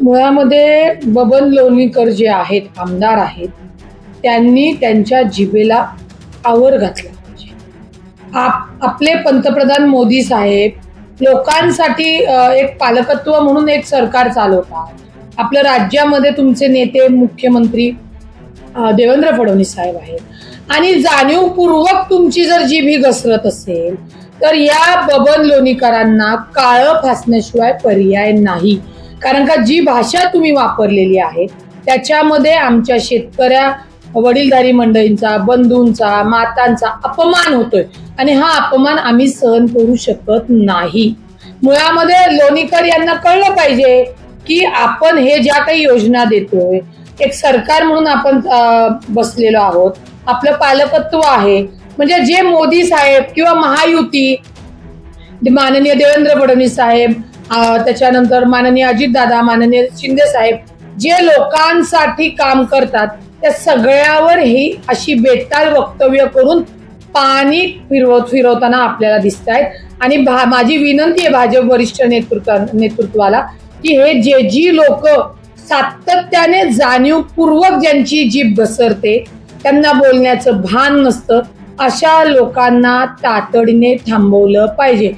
मुळामध्ये बबन लोणीकर जे आहेत, आमदार आहेत, त्यांनी त्यांच्या जिभेला आवर घातला पाहिजे. आपले पंतप्रधान मोदी साहेब लोकांसाठी एक पालकत्व म्हणून एक सरकार चालवतात. आपल्या राज्यामध्ये तुमचे नेते मुख्यमंत्री देवेंद्र फडणवीस साहेब आहेत आणि जाणीवपूर्वक तुमची जर जीभ घसरत असेल तर या बबन लोणीकरांना काळं फासण्याशिवाय पर्याय नाही. कारण का जी भाषा तुम्ही वापरलेली आहे त्याच्यामध्ये आमच्या शेतकऱ्या, वडीलधारी मंडळींचा, बंधूंचा, मातांचा अपमान होतोय आणि हा अपमान आम्ही सहन करू शकत नाही. मुळामध्ये लोणीकर यांना कळलं पाहिजे की आपण हे ज्या काही योजना देतोय, एक सरकार म्हणून आपण बसलेलो आहोत, आपलं पालकत्व आहे. म्हणजे जे मोदी साहेब किंवा महायुती, माननीय देवेंद्र फडणवीस साहेब, त्याच्यानंतर माननीय अजितदादा, माननीय शिंदे साहेब जे लोकांसाठी काम करतात त्या सगळ्यावर ही अशी बेताल वक्तव्य करून पाणी फिरवताना आपल्याला दिसत आहेत. आणि माझी विनंती आहे भाजप वरिष्ठ नेतृत्वाला की हे जी लोक सातत्याने जाणीवपूर्वक ज्यांची जीभ घसरते, त्यांना बोलण्याचं भान नसतं, अशा लोकांना तातडीने थांबवलं पाहिजे.